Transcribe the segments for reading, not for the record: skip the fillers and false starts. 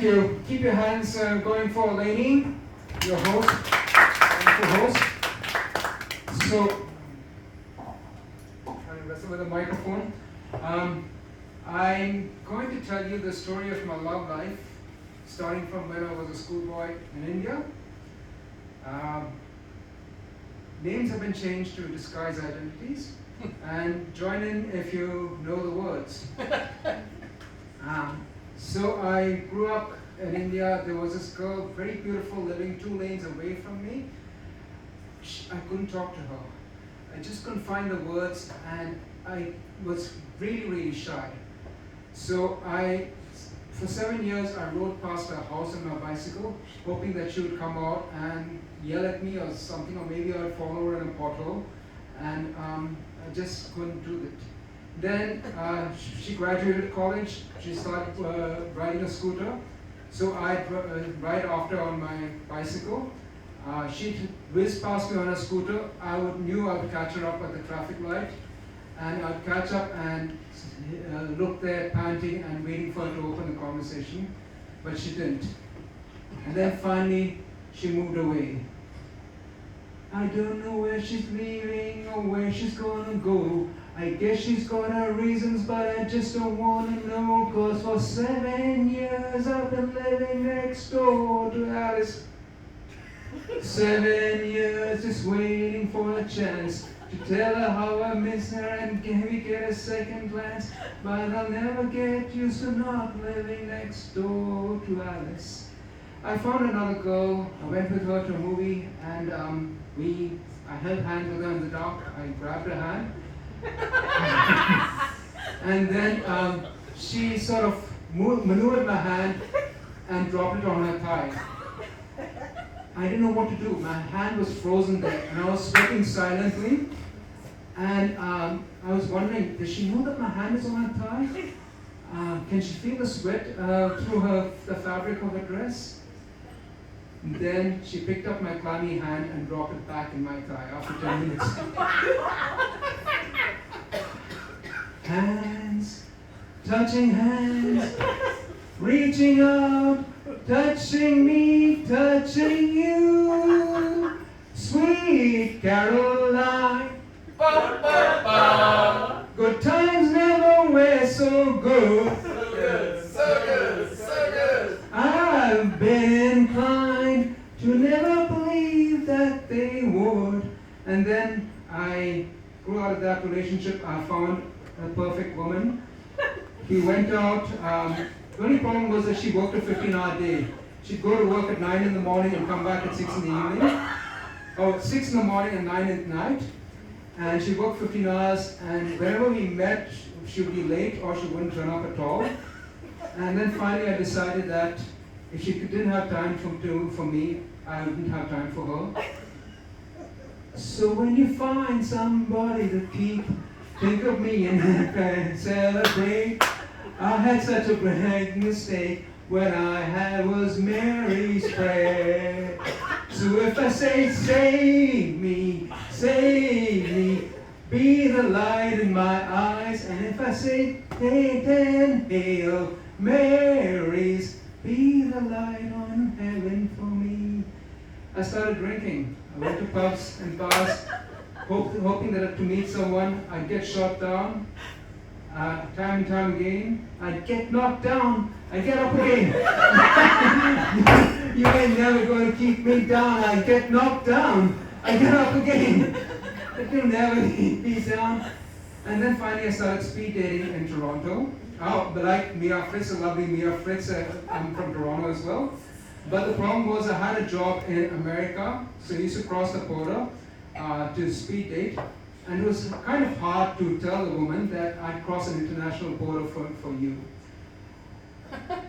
Thank you. Keep your hands going for Lainey, your host, wonderful host. So, trying to wrestle with the microphone. I'm going to tell you the story of my love life, starting from when I was a schoolboy in India. Names have been changed to disguise identities, and join in if you know the words. So I grew up in India. There was this girl, very beautiful, living 2 lanes away from me. I couldn't talk to her. I just couldn't find the words, and I was really, really shy. So for 7 years, I rode past her house on my bicycle, hoping that she would come out and yell at me or something, or maybe I'd follow her in a pothole, and I just couldn't do it. Then she graduated college. She started riding a scooter. So I'd ride after on my bicycle. She'd whiz past me on a scooter. Knew I would catch her up at the traffic light. And I'd catch up and look there panting and waiting for her to open the conversation. But she didn't. And then finally, she moved away. I don't know where she's leaving or where she's gonna go. I guess she's got her reasons, but I just don't wanna know. 'Cause for 7 years I've been living next door to Alice. 7 years just waiting for a chance to tell her how I miss her and maybe get a second glance. But I'll never get used to not living next door to Alice. I found another girl. I went with her to a movie, and I held hands with her in the dark. I grabbed her hand. And then she sort of maneuvered my hand and dropped it on her thigh. I didn't know what to do. My hand was frozen there, and I was sweating silently. And I was wondering, does she know that my hand is on her thigh? Can she feel the sweat through the fabric of her dress? And then she picked up my clammy hand and dropped it back in my thigh after 10 minutes. Hands, touching hands, reaching out, touching me, touching you. Sweet Caroline, good times never were so good. So good, so good, so good. I've been inclined to never believe that they would. And then I grew out of that relationship. I found a perfect woman. We went out. The only problem was that she worked a 15-hour day. She'd go to work at 9 in the morning and come back at 6 in the evening. Or 6 in the morning and 9 at night. And she worked 15 hours, and whenever we met, she would be late or she wouldn't turn up at all. And then finally I decided that if she didn't have time for me, I wouldn't have time for her. So when you find somebody to keep, think of me and celebrate. I had such a great mistake when I was Mary's prayer. So if I say, save me, be the light in my eyes. And if I say, ten Hail Marys, be the light on heaven for me. I started drinking. I went to pubs and bars, hoping that to meet someone, I'd get shot down. Time and time again, I'd get knocked down, I'd get up again. You ain't never going to keep me down. I'd get knocked down, I'd get up again. But you'll never keep me down. And then finally I started speed dating in Toronto. But like Mia Fritz, a lovely Mia Fritz, I'm from Toronto as well. But the problem was I had a job in America, so I used to cross the border to speed date. And it was kind of hard to tell the woman that I'd cross an international border for you.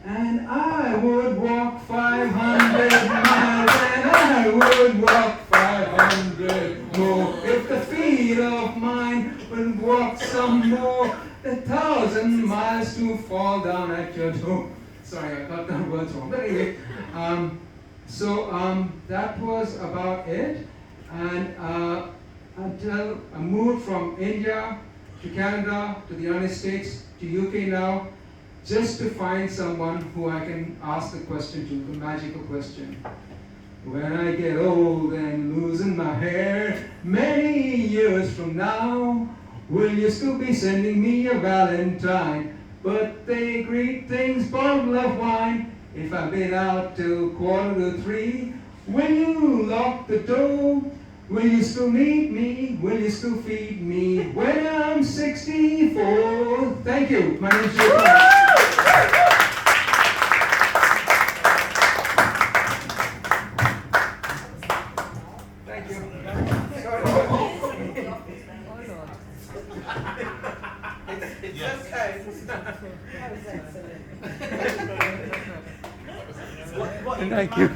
And I would walk 500 miles, and I would walk 500 more. If the feet of mine would walk some more, 1,000 miles to fall down at your door. Sorry, I got the words wrong. But anyway, that was about it. And until I moved from India to Canada to the United States to UK now, just to find someone who I can ask the question to, the magical question. When I get old and losing my hair, many years from now, will you still be sending me a Valentine? Birthday greetings, bottle of wine. If I've been out till 2:45, will you lock the door? Will you still need me? Will you still feed me when I'm 64? Thank you. My name's Joe. Thank you. It's okay. Thank you.